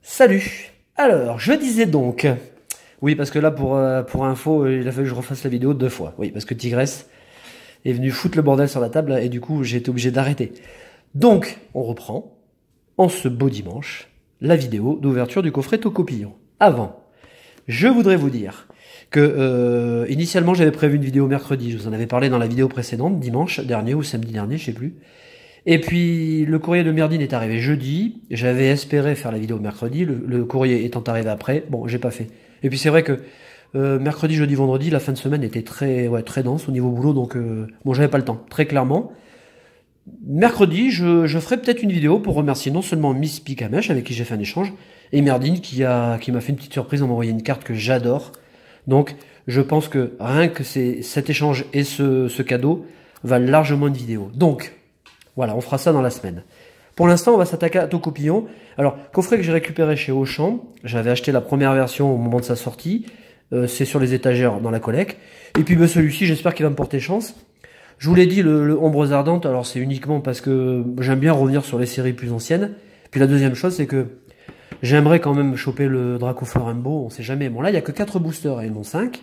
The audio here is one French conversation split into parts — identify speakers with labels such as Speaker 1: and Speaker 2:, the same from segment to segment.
Speaker 1: Salut. Alors, je disais donc... Oui, parce que là, pour info, il a fallu que je refasse la vidéo 2 fois. Oui, parce que Tigresse est venu foutre le bordel sur la table et du coup, j'ai été obligé d'arrêter. Donc, on reprend, en ce beau dimanche, la vidéo d'ouverture du coffret Tocopillon. Avant, je voudrais vous dire que initialement, j'avais prévu une vidéo mercredi. Je vous en avais parlé dans la vidéo précédente, dimanche dernier ou samedi dernier, je sais plus. Et puis, le courrier de Merdine est arrivé jeudi. J'avais espéré faire la vidéo mercredi. Le courrier étant arrivé après, bon, j'ai pas fait. Et puis, c'est vrai que mercredi, jeudi, vendredi, la fin de semaine était très dense au niveau boulot. Donc, bon, j'avais pas le temps, très clairement. Mercredi, je ferai peut-être une vidéo pour remercier non seulement Miss Picamèche, avec qui j'ai fait un échange, et Merdine, qui m'a fait une petite surprise en m'envoyant une carte que j'adore. Donc, je pense que rien que cet échange et ce cadeau valent largement une vidéo. Donc, voilà, on fera ça dans la semaine. Pour l'instant, on va s'attaquer à Tocopillon. Alors, coffret que j'ai récupéré chez Auchan. J'avais acheté la première version au moment de sa sortie. C'est sur les étagères dans la collecte. Et puis celui-ci, j'espère qu'il va me porter chance. Je vous l'ai dit, le Ombres Ardentes, alors c'est uniquement parce que j'aime bien revenir sur les séries plus anciennes. Puis la deuxième chose, c'est que j'aimerais quand même choper le Dracofeu Rainbow. On sait jamais. Bon, là, il n'y a que 4 boosters et non 5.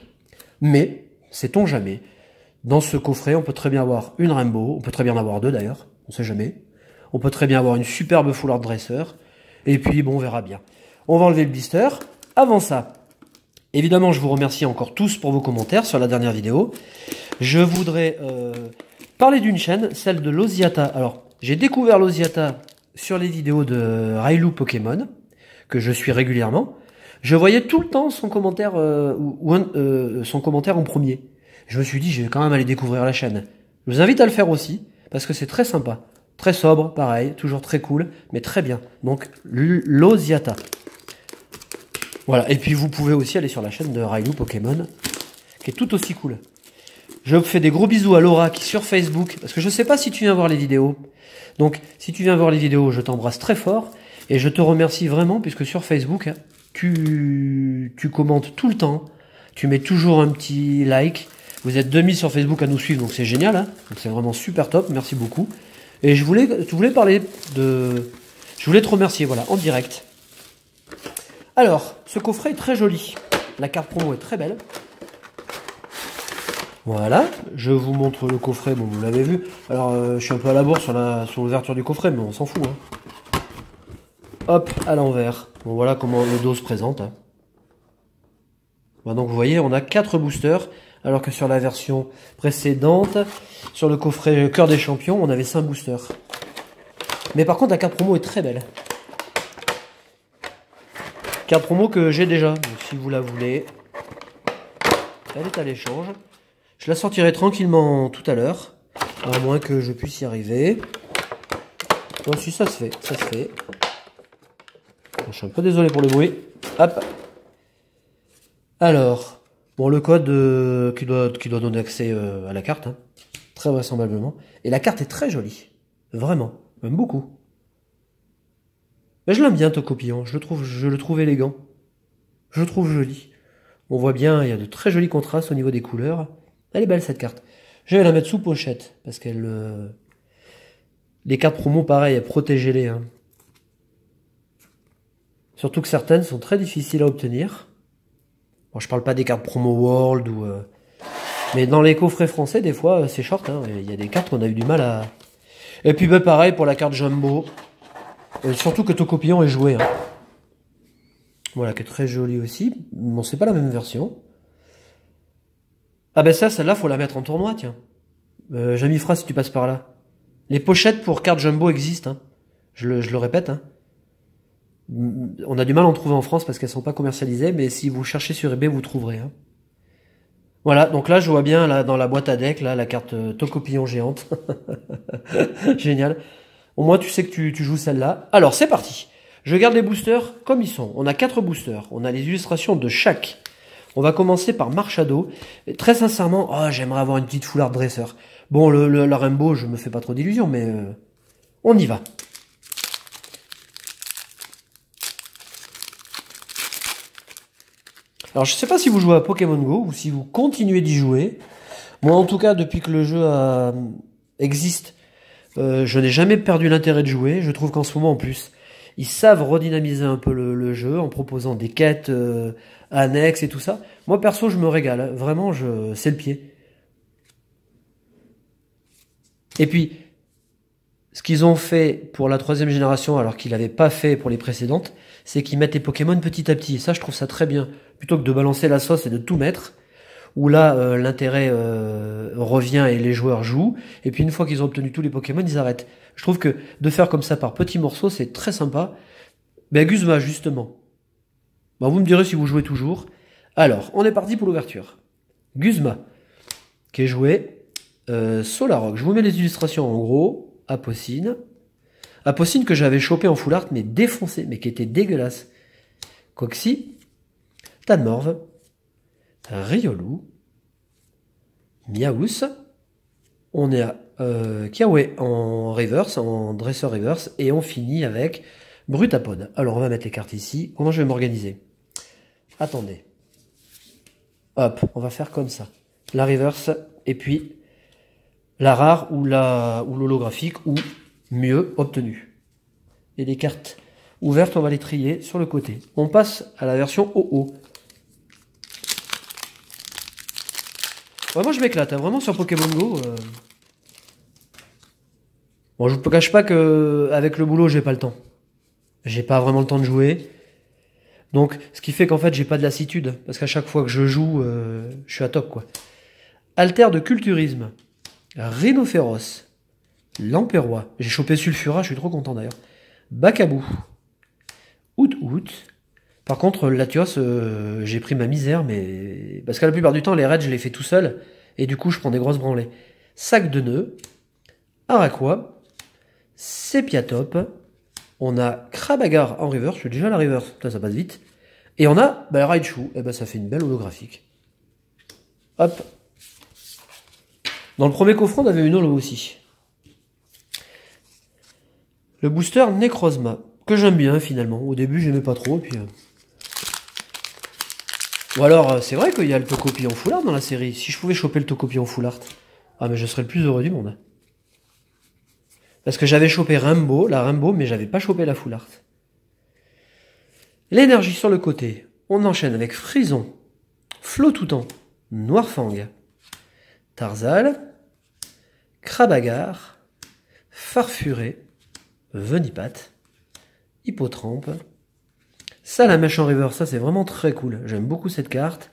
Speaker 1: Mais, sait-on jamais. Dans ce coffret, on peut très bien avoir une Rainbow. On peut très bien en avoir 2 d'ailleurs. On sait jamais. On peut très bien avoir une superbe Full Art Dresser. Et puis, bon, on verra bien. On va enlever le blister. Avant ça, évidemment, je vous remercie encore tous pour vos commentaires sur la dernière vidéo. Je voudrais parler d'une chaîne, celle de Losiata. Alors, j'ai découvert Losiata sur les vidéos de Railu Pokémon, que je suis régulièrement. Je voyais tout le temps son commentaire, son commentaire en premier. Je me suis dit, je vais quand même aller découvrir la chaîne. Je vous invite à le faire aussi, parce que c'est très sympa. Très sobre, pareil, toujours très cool, mais très bien. Donc, Losiata. Voilà, et puis vous pouvez aussi aller sur la chaîne de Railu Pokémon, qui est tout aussi cool. Je vous fais des gros bisous à Laura qui est sur Facebook, parce que je sais pas si tu viens voir les vidéos. Donc, si tu viens voir les vidéos, je t'embrasse très fort, et je te remercie vraiment, puisque sur Facebook, tu commentes tout le temps, tu mets toujours un petit like. Vous êtes 2000 sur Facebook à nous suivre, donc c'est génial, hein, donc c'est vraiment super top, merci beaucoup. Et je voulais parler de... Je voulais te remercier, voilà, en direct. Alors, ce coffret est très joli. La carte promo est très belle. Voilà, je vous montre le coffret, bon vous l'avez vu. Alors, je suis un peu à la bourre sur l'ouverture du coffret, mais on s'en fout. Hein. Hop, à l'envers. Bon, voilà comment le dos se présente. Hein. Bon, donc vous voyez, on a 4 boosters, alors que sur la version précédente, sur le coffret Cœur des Champions, on avait 5 boosters. Mais par contre, la carte promo est très belle. Carte promo que j'ai déjà, donc si vous la voulez, elle est à l'échange. Je la sortirai tranquillement tout à l'heure, à moins que je puisse y arriver. Bon, si ça se fait, ça se fait. Je suis un peu désolé pour le bruit. Hop. Alors, bon, le code qui doit donner accès à la carte, hein, très vraisemblablement. Et la carte est très jolie, vraiment, même beaucoup. Mais je l'aime bien, Tocopillon, je le trouve élégant. Je le trouve joli. On voit bien, il y a de très jolis contrastes au niveau des couleurs. Elle est belle cette carte. Je vais la mettre sous pochette, parce qu'elle... les cartes promo, pareil, protégez-les. Hein. Surtout que certaines sont très difficiles à obtenir. Bon, je parle pas des cartes promo World ou... Mais dans les coffrets français, des fois, c'est short. Hein. Il y a des cartes qu'on a eu du mal à... Et puis, ben, pareil pour la carte Jumbo. Surtout que Tocopillon est joué. Hein. Voilà, qui est très jolie aussi. Bon, c'est pas la même version. Ah ben ça, celle-là, faut la mettre en tournoi, tiens. Jamifra, si tu passes par là. Les pochettes pour carte Jumbo existent. Hein. Je le répète. Hein. On a du mal à en trouver en France parce qu'elles sont pas commercialisées, mais si vous cherchez sur eBay, vous trouverez. Hein. Voilà, donc là, je vois bien là dans la boîte à deck, là, la carte Tocopillon géante. Génial. Au moins, tu sais que tu joues celle-là. Alors, c'est parti. Je garde les boosters comme ils sont. On a 4 boosters. On a les illustrations de chaque. On va commencer par Marchado. Et très sincèrement, oh, j'aimerais avoir une petite Full Art Dresser. Bon, la Rainbow, je me fais pas trop d'illusions, mais on y va. Alors je sais pas si vous jouez à Pokémon Go ou si vous continuez d'y jouer. Moi en tout cas depuis que le jeu existe, je n'ai jamais perdu l'intérêt de jouer. Je trouve qu'en ce moment en plus, ils savent redynamiser un peu le jeu en proposant des quêtes annexes et tout ça. Moi perso je me régale, hein. Vraiment c'est le pied. Et puis ce qu'ils ont fait pour la troisième génération, alors qu'ils n'avaient pas fait pour les précédentes, c'est qu'ils mettent les Pokémon petit à petit. Et ça, je trouve ça très bien. Plutôt que de balancer la sauce et de tout mettre, où là, l'intérêt revient et les joueurs jouent. Et puis une fois qu'ils ont obtenu tous les Pokémon, ils arrêtent. Je trouve que de faire comme ça par petits morceaux, c'est très sympa. Ben Guzma, justement. Ben, vous me direz si vous jouez toujours. Alors, on est parti pour l'ouverture. Guzma, qui est joué Solrock. Je vous mets les illustrations en gros. Apocine. Apocine que j'avais chopé en full art, mais défoncé, mais qui était dégueulasse. Coxy. Tanmorve. Riolu. Miaous. On est à Kiawe en reverse, en dresseur reverse, et on finit avec Brutapod. Alors on va mettre les cartes ici. Comment je vais m'organiser? Attendez. Hop, on va faire comme ça. La reverse, et puis la rare ou l'holographique, ou mieux obtenue. Et les cartes ouvertes, on va les trier sur le côté. On passe à la version OO. Ouais, moi je m'éclate, hein, vraiment sur Pokémon Go. Bon, je vous cache pas que avec le boulot, j'ai pas le temps. J'ai pas vraiment le temps de jouer. Donc, ce qui fait qu'en fait, j'ai pas de lassitude. Parce qu'à chaque fois que je joue, je suis à top, quoi. Alter de culturisme. Rhinophéros. Lamperois. J'ai chopé Sulfura, je suis trop content d'ailleurs. Bacabou. Out. Par contre, Latios, j'ai pris ma misère, mais... Parce que la plupart du temps, les raids, je les fais tout seul. Et du coup, je prends des grosses branlées. Sac de nœuds. Araquois. Sépiatop. On a Krabagar en reverse. Je suis déjà à la reverse. Ça passe vite. Et on a Raichu. Et ben, ça fait une belle holographique. Hop. Dans le premier coffre, on avait une holo aussi. Le booster Necrozma, que j'aime bien finalement. Au début, j'aimais pas trop. Et puis, Ou alors, c'est vrai qu'il y a le Tokopi en full art dans la série. Si je pouvais choper le Tokopi en full art, ah mais je serais le plus heureux du monde. Parce que j'avais chopé la Rainbow, mais j'avais pas chopé la full art. L'énergie sur le côté. On enchaîne avec Frison, Flottoutan, Noirfang, Tarzal, Krabagar, Farfuré, Venipat, Hippotrampe, Salamèche en river, ça c'est vraiment très cool. J'aime beaucoup cette carte.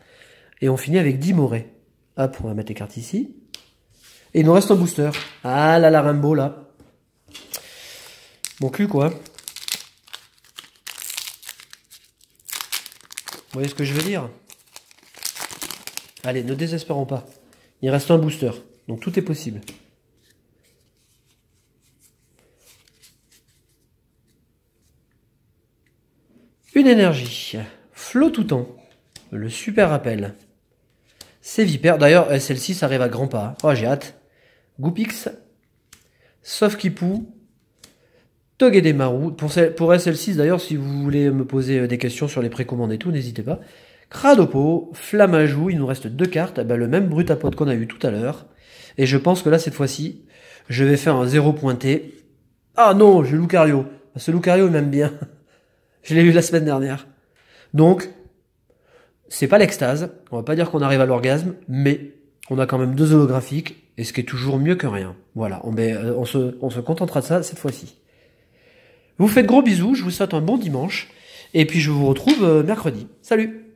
Speaker 1: Et on finit avec Dimoré. Hop, on va mettre les cartes ici. Et il nous reste un booster. Ah là, la Rainbow là. Mon cul quoi. Vous voyez ce que je veux dire? Allez, ne désespérons pas. Il reste un booster. Donc tout est possible. Une énergie. Flottoutan. Le super rappel. C'est Vipère. D'ailleurs, celle-ci, ça arrive à grands pas. Oh, j'ai hâte. Goupix. Sofkipou. Togedemaru. Pour SL6, d'ailleurs, si vous voulez me poser des questions sur les précommandes et tout, n'hésitez pas. Cradopo. Flamajou. Il nous reste 2 cartes. Ben, le même Brutapod qu'on a eu tout à l'heure. Et je pense que là, cette fois-ci, je vais faire un 0 pointé. Ah non, j'ai Lucario. Ce Lucario, il m'aime bien. Je l'ai eu la semaine dernière. Donc, c'est pas l'extase. On va pas dire qu'on arrive à l'orgasme, mais on a quand même 2 holographiques, et ce qui est toujours mieux que rien. Voilà, on se contentera de ça cette fois-ci. Vous faites gros bisous, je vous souhaite un bon dimanche, et puis je vous retrouve mercredi. Salut!